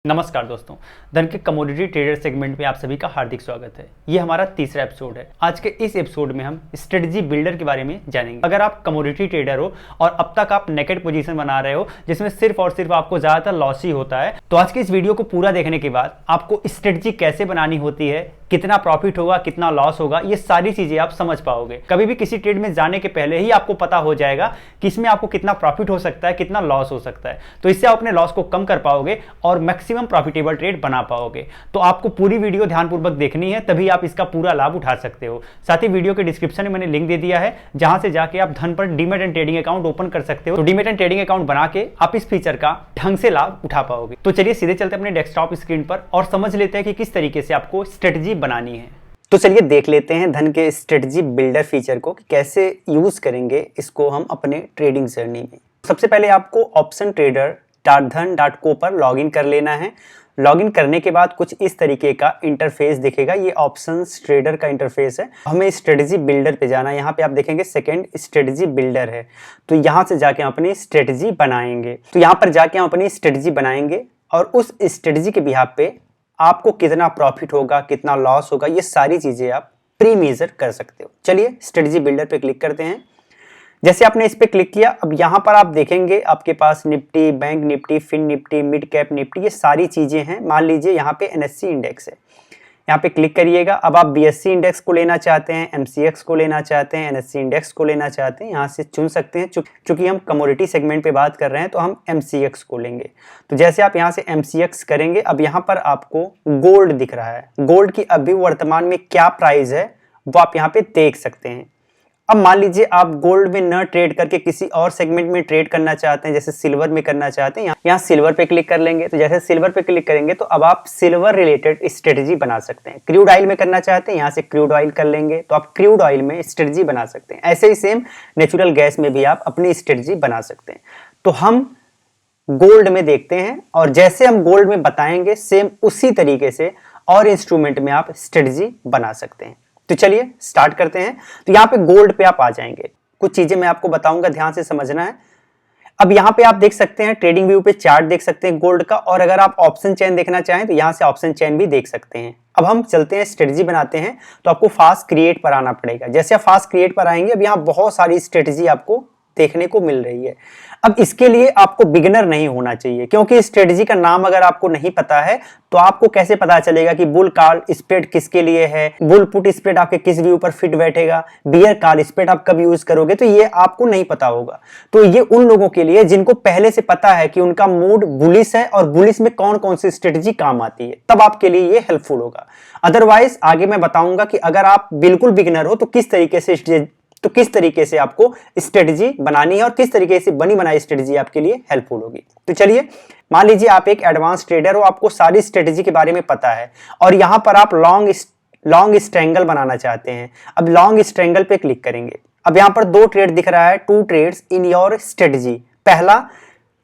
नमस्कार दोस्तों, धन के कमोडिटी ट्रेडर सेगमेंट में आप सभी का हार्दिक स्वागत है। ये हमारा तीसरा एपिसोड है। आज के इस एपिसोड में हम स्ट्रेटजी बिल्डर के बारे में जानेंगे। अगर आप कमोडिटी ट्रेडर हो और अब तक आप नेकेड पोजीशन बना रहे हो जिसमें सिर्फ और सिर्फ आपको ज्यादातर लॉस ही होता है, तो आज के इस वीडियो को पूरा देखने के बाद आपको स्ट्रेटजी कैसे बनानी होती है, कितना प्रॉफिट होगा, कितना लॉस होगा, ये सारी चीजें आप समझ पाओगे। कभी भी किसी ट्रेड में जाने के पहले ही आपको पता हो जाएगा कि इसमें आपको कितना प्रॉफिट हो सकता है, कितना लॉस हो सकता है। तो इससे आप अपने लॉस को कम कर पाओगे और मैक्सिमम प्रॉफिटेबल ट्रेड बना पाओगे। तो आपको पूरी वीडियो ध्यानपूर्वक देखनी है, तभी आप इसका पूरा लाभ उठा सकते हो। साथ ही वीडियो के डिस्क्रिप्शन में मैंने लिंक दे दिया है, जहां से जाके आप धन पर demat and trading account open कर सकते हो। तो डीमैट एंड ट्रेडिंग अकाउंट बना के आप इस फीचर का ढंग से लाभ उठा पाओगे। तो चलिए सीधे चलते अपने डेस्कटॉप स्क्रीन पर और समझ लेते हैं कि किस तरीके से आपको स्ट्रेटजी बनानी है। तो चलिए देख लेते हैं धन के स्ट्रेटजी बिल्डर फीचर को कि कैसे यूज करेंगे इसको हम अपने ट्रेडिंग जर्नी में। सबसे पहले आपको ऑप्शन ट्रेडर .dhan.co पर लॉगिन कर लेना है। लॉगिन करने के बाद कुछ इस तरीके का इंटरफेस दिखेगा। ये ऑप्शंस ट्रेडर का इंटरफेस है। हमें स्ट्रेटजी बिल्डर पे जाना है। यहाँ पे आप देखेंगे सेकंड स्ट्रेटजी बिल्डर है, तो यहाँ से जाके हम अपनी स्ट्रेटजी बनाएंगे। तो यहाँ पर जाके हम अपनी स्ट्रेटजी बनाएंगे और उस स्ट्रेटजी के बिहाफ पे आपको कितना प्रॉफिट होगा, कितना लॉस होगा, ये सारी चीजें आप प्री मेजर कर सकते हो। चलिए स्ट्रेटजी बिल्डर पे क्लिक करते हैं। जैसे आपने इस पे क्लिक किया, अब यहाँ पर आप देखेंगे आपके पास Nifty, bank Nifty, Fin Nifty, mid cap Nifty, ये सारी चीजें हैं। मान लीजिए यहाँ पे एनएससी इंडेक्स है, यहाँ पे क्लिक करिएगा। अब आप बीएससी इंडेक्स को लेना चाहते हैं, एमसीएक्स को लेना चाहते हैं, एनएससी इंडेक्स को लेना चाहते हैं, यहाँ से चुन सकते हैं। चूंकि हम कमोडिटी सेगमेंट पे बात कर रहे हैं तो हम एमसीएक्स को लेंगे। तो जैसे आप यहाँ से एमसीएक्स करेंगे, अब यहाँ पर आपको गोल्ड दिख रहा है। गोल्ड की अभी वर्तमान में क्या प्राइस है वो आप यहाँ पे देख सकते हैं। अब मान लीजिए आप गोल्ड में न ट्रेड करके किसी और सेगमेंट में ट्रेड करना चाहते हैं, जैसे सिल्वर में करना चाहते हैं, यहाँ सिल्वर पे क्लिक कर लेंगे। तो जैसे सिल्वर पे क्लिक करेंगे तो अब आप सिल्वर रिलेटेड स्ट्रेटजी बना सकते हैं। क्रूड ऑयल में करना चाहते हैं, यहाँ से क्रूड ऑयल कर लेंगे, तो आप क्रूड ऑयल में स्ट्रेटजी बना सकते हैं। ऐसे ही सेम नेचुरल गैस में भी आप अपनी स्ट्रेटजी बना सकते हैं। तो हम गोल्ड में देखते हैं और जैसे हम गोल्ड में बताएंगे सेम उसी तरीके से और इंस्ट्रूमेंट में आप स्ट्रेटजी बना सकते हैं। तो चलिए स्टार्ट करते हैं। तो यहाँ पे गोल्ड पे आप आ जाएंगे। कुछ चीजें मैं आपको बताऊंगा, ध्यान से समझना है। अब यहाँ पे आप देख सकते हैं ट्रेडिंग व्यू पे चार्ट देख सकते हैं गोल्ड का, और अगर आप ऑप्शन चेन देखना चाहें तो यहाँ से ऑप्शन चेन भी देख सकते हैं। अब हम चलते हैं स्ट्रेटजी बनाते हैं। तो आपको फास्ट क्रिएट पर आना पड़ेगा। जैसे आप फास्ट क्रिएट पर आएंगे, अब यहाँ बहुत सारी स्ट्रेटजी आपको देखने को मिल रही है। अब इसके लिए आपको बिगिनर नहीं होना चाहिए, क्योंकि स्ट्रेटजी का नाम अगर आपको नहीं पता है तो आपको कैसे पता चलेगा कि बुल कॉल स्प्रेड किसके लिए है, बुल पुट स्प्रेड आपके किस व्यू पर फिट बैठेगा, बियर कॉल स्प्रेड आप कब यूज करोगे, तो ये आपको नहीं पता होगा। तो ये उन लोगों के लिए जिनको पहले से पता है कि उनका मूड बुलिश है और बुलिश में कौन कौन सी स्ट्रेटजी काम आती है, तब आपके लिए ये हेल्पफुल होगा। अदरवाइज आगे मैं बताऊंगा कि अगर आप बिल्कुल बिगिनर हो तो किस तरीके से आपको स्ट्रेटजी बनानी है और किस तरीके से बनी बनाई स्ट्रेटजी आपके लिए हेल्पफुल होगी। तो चलिए मान लीजिए आप एक एडवांस ट्रेडर हो, आपको सारी स्ट्रेटजी के बारे में पता है और यहां पर आप लॉन्ग स्ट्रैंगल बनाना चाहते हैं। अब लॉन्ग स्ट्रैंगल पे क्लिक करेंगे। अब यहां पर दो ट्रेड दिख रहा है, 2 ट्रेड्स इन योर स्ट्रेटजी। पहला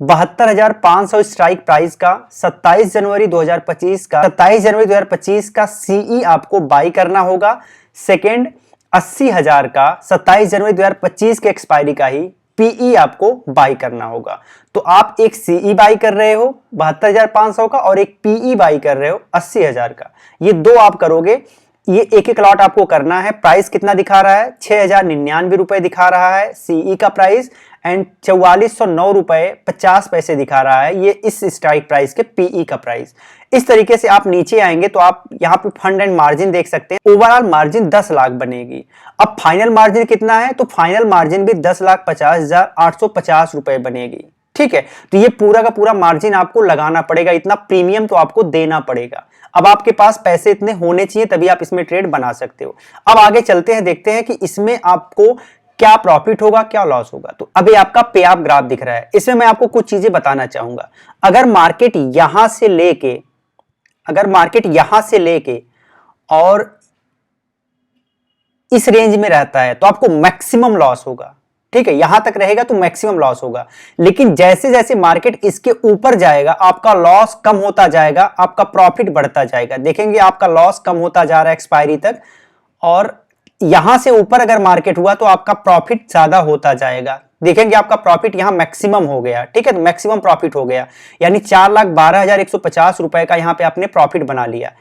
72,500 स्ट्राइक प्राइस का 27 जनवरी 2025 का सीई आपको बाई करना होगा। सेकेंड 80,000 का 27 जनवरी 2025 के एक्सपायरी का ही पीई आपको बाई करना होगा। तो आप एक सीई बाई कर रहे हो 72,500 का और एक पीई बाई कर रहे हो 80,000 का। ये दो आप करोगे, ये एक एक लॉट आपको करना है। प्राइस कितना दिखा रहा है, 6,099 रुपए दिखा रहा है सीई का प्राइस, एंड 4409 रुपए 50 पैसे दिखा रहा है ये इस स्ट्राइक प्राइस के पीई का प्राइस। इस तरीके से आप नीचे आएंगे तो आप यहाँ पे फंड एंड मार्जिन देख सकते हैं। ओवरऑल मार्जिन 10 लाख बनेगी। अब फाइनल मार्जिन कितना है, तो फाइनल मार्जिन भी 10,50,850 रुपए बनेगी। ठीक है, तो ये पूरा का पूरा मार्जिन आपको लगाना पड़ेगा, इतना प्रीमियम तो आपको देना पड़ेगा। अब आपके पास पैसे इतने होने चाहिए तभी आप इसमें ट्रेड बना सकते हो। अब आगे चलते हैं, देखते हैं कि इसमें आपको क्या प्रॉफिट होगा, क्या लॉस होगा। तो अभी आपका पे ऑफ ग्राफ दिख रहा है, इसमें मैं आपको कुछ चीजें बताना चाहूंगा। अगर मार्केट यहां से लेके और इस रेंज में रहता है तो आपको मैक्सिमम लॉस होगा। ठीक है, यहां तक रहेगा तो मैक्सिमम लॉस होगा, लेकिन जैसे जैसे मार्केट इसके ऊपर जाएगा आपका लॉस कम होता जाएगा, आपका प्रॉफिट बढ़ता जाएगा। देखेंगे आपका लॉस कम होता जा रहा है एक्सपायरी तक और यहां से ऊपर अगर मार्केट हुआ तो आपका प्रॉफिट ज्यादा होता जाएगा। देखेंगे आपका प्रॉफिट यहां मैक्सिमम हो गया, ठीक है, तो मैक्सिमम प्रॉफिट हो गया, यानी 4,12,150 रुपए का यहां पे आपने प्रॉफिट बना लिया।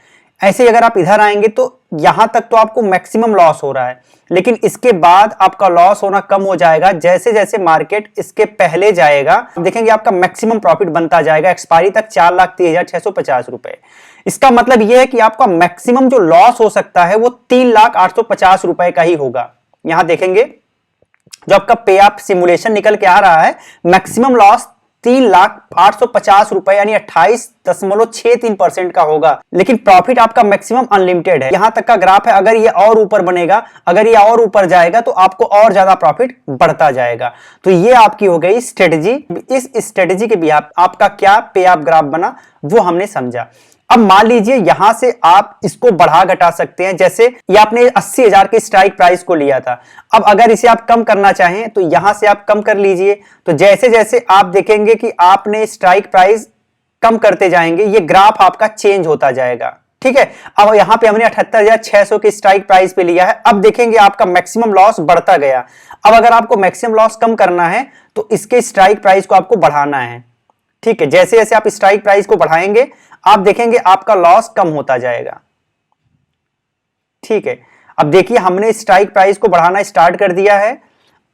ऐसे ही अगर आप इधर आएंगे तो यहां तक तो आपको मैक्सिमम लॉस हो रहा है, लेकिन इसके बाद आपका लॉस होना कम हो जाएगा जैसे जैसे मार्केट इसके पहले जाएगा। देखेंगे आपका मैक्सिमम प्रॉफिट बनता जाएगा एक्सपायरी तक 4,30,650 रुपए। इसका मतलब यह है कि आपका मैक्सिमम जो लॉस हो सकता है वो 3,0850 रुपए का ही होगा। यहां देखेंगे जो आपका पे आप सिमुलेशन निकल के आ रहा है, मैक्सिमम लॉस 3,0850 रुपए यानी 28.63% का होगा, लेकिन प्रॉफिट आपका मैक्सिमम अनलिमिटेड है। यहां तक का ग्राफ है, अगर ये और ऊपर बनेगा, अगर ये और ऊपर जाएगा तो आपको और ज्यादा प्रॉफिट बढ़ता जाएगा। तो ये आपकी हो गई स्ट्रेटजी। इस स्ट्रेटजी के भी आपका क्या पे आप ग्राफ बना वो हमने समझा। अब मान लीजिए यहां से आप इसको बढ़ा घटा सकते हैं, जैसे ये आपने 80,000 के स्ट्राइक प्राइस को लिया था, अब अगर इसे आप कम करना चाहें तो यहां से आप कम कर लीजिए। तो जैसे जैसे आप देखेंगे कि आपने स्ट्राइक प्राइस कम करते जाएंगे, ये ग्राफ आपका चेंज होता जाएगा, ठीक है। अब यहां पे हमने 78,600 के स्ट्राइक प्राइस पे लिया है, अब देखेंगे आपका मैक्सिमम लॉस बढ़ता गया। अब अगर आपको मैक्सिमम लॉस कम करना है तो इसके स्ट्राइक प्राइस को आपको बढ़ाना है, ठीक है। जैसे जैसे आप स्ट्राइक प्राइस को बढ़ाएंगे आप देखेंगे आपका लॉस कम होता जाएगा, ठीक है। अब देखिए हमने स्ट्राइक प्राइस को बढ़ाना स्टार्ट कर दिया है,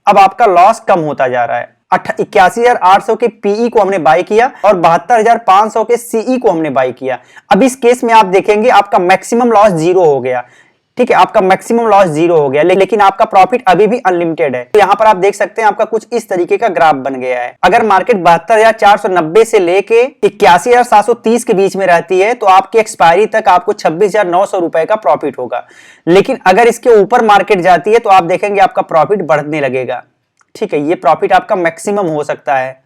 अब आपका लॉस कम होता जा रहा है। 81,800 के पीई को हमने बाय किया और 72,500 के सीई को हमने बाय किया। अब इस केस में आप देखेंगे आपका मैक्सिमम लॉस 0 हो गया, ठीक है, आपका मैक्सिमम लॉस 0 हो गया, लेकिन आपका प्रॉफिट अभी भी अनलिमिटेड है। तो यहां पर आप देख सकते हैं आपका कुछ इस तरीके का ग्राफ बन गया है। अगर मार्केट 72,490 से लेके 81,730 के बीच में रहती है तो आपकी एक्सपायरी तक आपको 26,900 रुपए का प्रॉफिट होगा, लेकिन अगर इसके ऊपर मार्केट जाती है तो आप देखेंगे आपका प्रॉफिट बढ़ने लगेगा, ठीक है। ये प्रॉफिट आपका मैक्सिमम हो सकता है,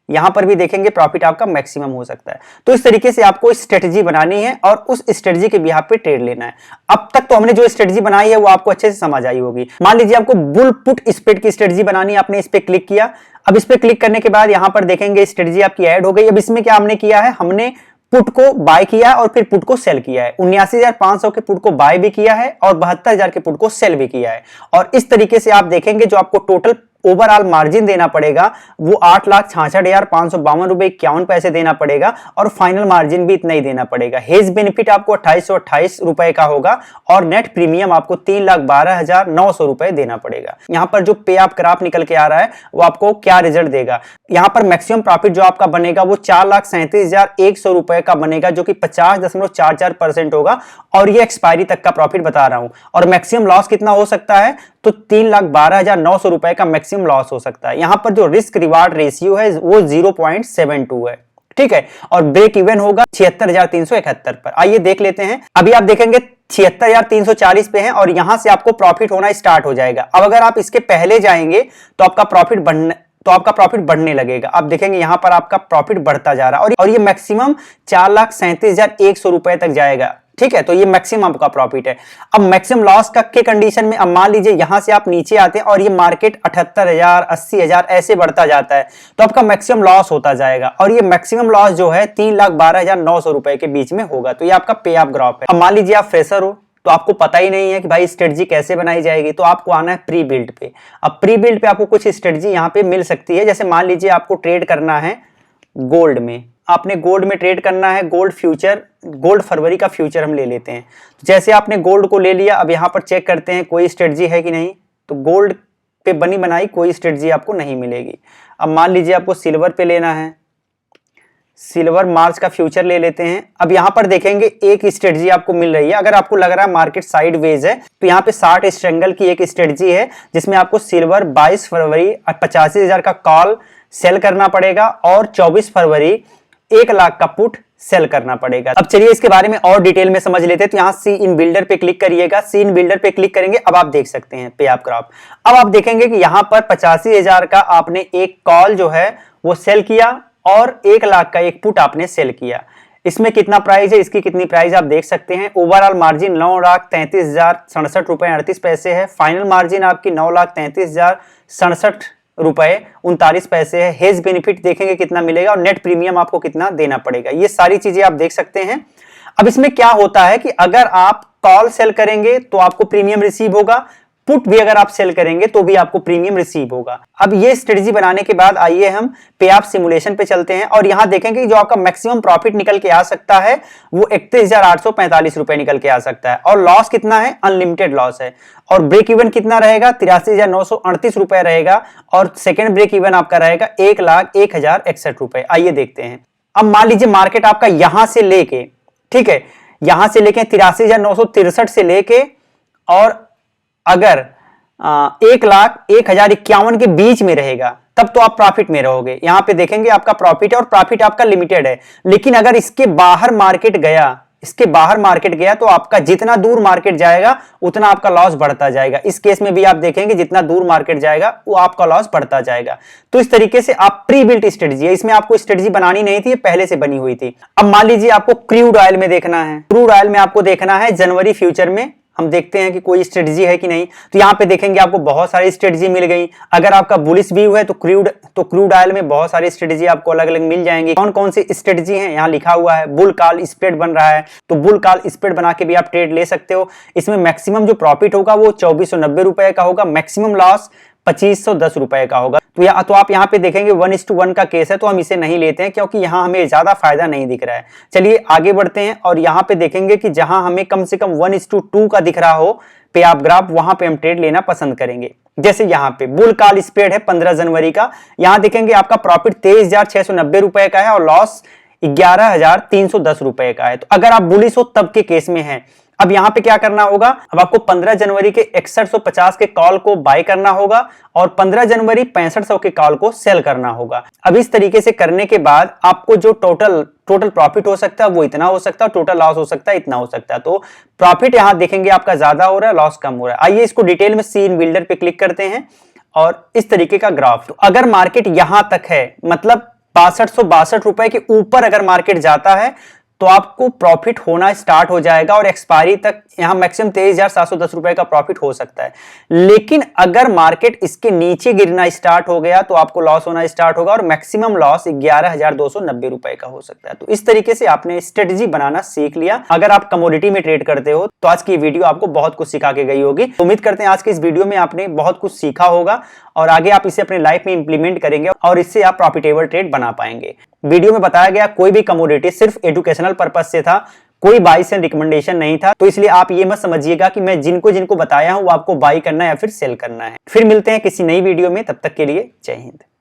यहां पर भी देखेंगे प्रॉफिट आपका मैक्सिमम हो सकता है। तो इस तरीके से आपको स्ट्रेटजी बनानी है और उस स्ट्रेटजी के बिहाफ पे ट्रेड लेना है। अब तक तो हमने जो स्ट्रेटजी बनाई है वो आपको अच्छे से समझ आई होगी। मान लीजिए आपको बुल पुट स्प्रेड की स्ट्रेटजी बनानी है, आपने इस पे क्लिक किया। अब इस पे क्लिक करने के बाद यहां पर देखेंगे स्ट्रेटजी आपकी ऐड हो गई। अब इसमें क्या हमने किया है, हमने पुट को बाय किया और फिर पुट को सेल किया है। 79,500 के पुट को बाय भी किया है और 72,000 के पुट को सेल भी किया है। और इस तरीके से आप देखेंगे जो आपको टोटल ओवरऑल मार्जिन देना पड़ेगा वो 8,66,552 रुपए 51 पैसे देना पड़ेगा और फाइनल मार्जिन भी इतना ही देना पड़ेगा। हेज बेनिफिट आपको 2828 रुपए का होगा और नेट प्रीमियम आपको 3,12,900 रुपए देना पड़ेगा। यहां पर जो पे आप ग्राफ निकल के आ रहा है वो आपको क्या रिजल्ट देगा, यहां पर मैक्सिमम प्रॉफिट जो आपका बनेगा वो 4,37,100 रुपए का बनेगा, जो कि 50.44% होगा और ये एक्सपायरी तक का प्रॉफिट बता रहा हूं। और मैक्सिमम लॉस कितना हो सकता है, तो 3,12,900 रुपए का मैक्सिमम लॉस हो सकता है। यहां पर जो रिस्क रिवार्ड रेशियो है वो 0.72 है, ठीक है। और ब्रेक इवन होगा 76,371 पर। आइए देख लेते हैं। अभी आप देखेंगे 76,340 पे हैं और यहां से आपको प्रॉफिट होना स्टार्ट हो जाएगा। अब अगर आप इसके पहले जाएंगे तो आपका प्रॉफिट बढ़ने लगेगा। आप देखेंगे यहां पर आपका प्रॉफिट बढ़ता जा रहा है और ये मैक्सिमम 4,37,100 रुपए तक जाएगा, ठीक है। तो ये मैक्सिमम आपका प्रॉफिट है। अब मैक्सिमम लॉस का के कंडीशन में अब मान लीजिए यहां से आप नीचे आते हैं और ये मार्केट 78,000 80,000 ऐसे बढ़ता जाता है तो आपका मैक्सिमम लॉस होता जाएगा और ये मैक्सिमम लॉस जो है 3,12,900 रुपए के बीच में होगा। तो ये आपका पे ऑफ ग्राफ है। अब मान लीजिए आप फ्रेशर हो तो आपको पता ही नहीं है कि भाई स्ट्रेटजी कैसे बनाई जाएगी, तो आपको आना है प्री बिल्ड पे। अब प्री बिल्ड पे आपको कुछ स्ट्रेटजी यहाँ पे मिल सकती है। जैसे मान लीजिए आपको ट्रेड करना है गोल्ड में, आपने गोल्ड में ट्रेड करना है, गोल्ड फ्यूचर, गोल्ड फरवरी का फ्यूचर हम ले लेते हैं। जैसे आपने गोल्ड को ले लिया, अब यहाँ पर चेक करते हैं कोई स्ट्रेटजी है कि नहीं, तो गोल्ड पे बनी बनाई कोई स्ट्रेटजी आपको नहीं मिलेगी। अब मान लीजिए आपको सिल्वर पे लेना है, सिल्वर मार्च का फ्यूचर ले लेते हैं। अब यहाँ पर देखेंगे एक स्ट्रेटजी आपको मिल रही है। अगर आपको लग रहा है मार्केट साइडवेज है तो यहाँ पे 60 स्ट्रेंगल की एक स्ट्रेटजी है जिसमें आपको सिल्वर 22 फरवरी 85,000 का कॉल सेल करना पड़ेगा और 24 फरवरी 1,00,000 का पुट सेल करना पड़ेगा। अब चलिए इसके बारे में और डिटेल में समझ लेते हैं। तो यहाँ सी इन बिल्डर पे क्लिक करिएगा, सी इन बिल्डर पे क्लिक करेंगे। अब आप देख सकते हैं पे ऑफ ग्राफ। अब आप देखेंगे कि यहाँ पर 85,000 का आपने एक कॉल जो है वो सेल किया और 1,00,000 का एक पुट आपने सेल किया। इसमें कितना प्राइस है, इसकी कितनी प्राइस आप देख सकते हैं। ओवरऑल मार्जिन 9,33,067 रुपए 38 पैसे है। फाइनल मार्जिन आपकी 9,33,067 रुपए 39 पैसे है। हेज बेनिफिट देखेंगे कितना मिलेगा और नेट प्रीमियम आपको कितना देना पड़ेगा, ये सारी चीजें आप देख सकते हैं। अब इसमें क्या होता है कि अगर आप कॉल सेल करेंगे तो आपको प्रीमियम रिसीव होगा, पुट भी अगर आप सेल करेंगे तो भी आपको प्रीमियम रिसीव होगा। अब ये स्ट्रेटजी बनाने के बाद आइए हम पे ऑफ सिमुलेशन पे चलते हैं और यहां देखेंगे कि जो आपका मैक्सिमम प्रॉफिट निकल के आ सकता है वो 31,845 रुपए निकल के आ सकता है और लॉस कितना है, अनलिमिटेड लॉस है। और ब्रेक इवन कितना रहेगा, 83,938 रुपए रहेगा और सेकेंड ब्रेक इवन आपका रहेगा 1,01,061 रुपए। आइए देखते हैं। अब मान लीजिए मार्केट आपका यहां से लेके, ठीक है, यहां से लेके 83,963 से लेके और अगर 1,01,051 के बीच में रहेगा तब तो आप प्रॉफिट में रहोगे। यहां पे देखेंगे आपका प्रॉफिट है और प्रॉफिट आपका लिमिटेड है। लेकिन अगर इसके बाहर मार्केट गया तो आपका जितना दूर मार्केट जाएगा उतना आपका लॉस बढ़ता जाएगा। इस केस में भी आप देखेंगे जितना दूर मार्केट जाएगा वो आपका लॉस बढ़ता जाएगा। तो इस तरीके से आप प्री बिल्ट स्ट्रेटजी है, इसमें आपको स्ट्रेटजी बनानी नहीं थी, पहले से बनी हुई थी। अब मान लीजिए आपको क्रूड ऑयल में देखना है, क्रूड ऑयल में आपको देखना है जनवरी फ्यूचर में हम देखते हैं कि कोई स्ट्रेटजी है कि नहीं। तो यहां पे देखेंगे आपको बहुत सारी स्ट्रेटजी मिल गई। अगर आपका बुलिश व्यू है तो क्रूड ऑयल में बहुत सारी स्ट्रेटजी आपको अलग अलग मिल जाएंगी। कौन कौन सी स्ट्रेटजी है यहाँ लिखा हुआ है। बुल कॉल स्प्रेड बन रहा है तो बुल कॉल स्प्रेड बना के भी आप ट्रेड ले सकते हो। इसमें मैक्सिमम जो प्रॉफिट होगा वो 2490 रुपए का होगा, मैक्सिमम लॉस 2510 रुपए का होगा। तो आप यहाँ पे देखेंगे 1:1 का केस है तो हम इसे नहीं लेते हैं क्योंकि यहाँ हमें ज्यादा फायदा नहीं दिख रहा है। चलिए आगे बढ़ते हैं और यहाँ पे देखेंगे कि जहां हमें कम से कम 1:2 का दिख रहा हो पे आप ग्राफ, वहां पे हम ट्रेड लेना पसंद करेंगे। जैसे यहाँ पे बुल कॉल स्प्रेड है 15 जनवरी का, यहाँ देखेंगे आपका प्रॉफिट 23,690 रुपए का है और लॉस 11,310 रुपए का है। तो अगर आप बुलिश हो तब के केस में है। अब यहां पे क्या करना होगा, अब आपको 15 जनवरी के 6150 के कॉल को बाय करना होगा और 15 जनवरी 6500 के कॉल को सेल करना होगा। अब इस तरीके से करने के बाद आपको जो टोटल प्रॉफिट हो सकता है वो इतना हो सकता है, टोटल लॉस हो सकता है इतना हो सकता है। तो प्रॉफिट यहां देखेंगे आपका ज्यादा हो रहा है, लॉस कम हो रहा है। आइए इसको डिटेल में सी इन बिल्डर पे क्लिक करते हैं और इस तरीके का ग्राफ। तो अगर मार्केट यहां तक है, मतलब 6262 रुपए के ऊपर अगर मार्केट जाता है तो आपको प्रॉफिट होना स्टार्ट हो जाएगा और एक्सपायरी तक यहां मैक्सिमम 23,710 रुपए का प्रॉफिट हो सकता है। लेकिन अगर मार्केट इसके नीचे गिरना स्टार्ट हो गया तो आपको लॉस होना स्टार्ट होगा और मैक्सिमम लॉस 11,290 रुपए का हो सकता है। तो इस तरीके से आपने स्ट्रेटजी बनाना सीख लिया। अगर आप कमोडिटी में ट्रेड करते हो तो आज की वीडियो आपको बहुत कुछ सिखा के गई होगी। उम्मीद करते हैं आज की इस वीडियो में आपने बहुत कुछ सीखा होगा और आगे आप इसे अपने लाइफ में इंप्लीमेंट करेंगे और इससे आप प्रॉफिटेबल ट्रेड बना पाएंगे। वीडियो में बताया गया कोई भी कमोडिटी सिर्फ एजुकेशनल पर्पस से था, कोई बाई सेल रिकमेंडेशन नहीं था। तो इसलिए आप ये मत समझिएगा कि मैं जिनको बताया हूं वो आपको बाई करना है या फिर सेल करना है। फिर मिलते हैं किसी नई वीडियो में, तब तक के लिए जय हिंद।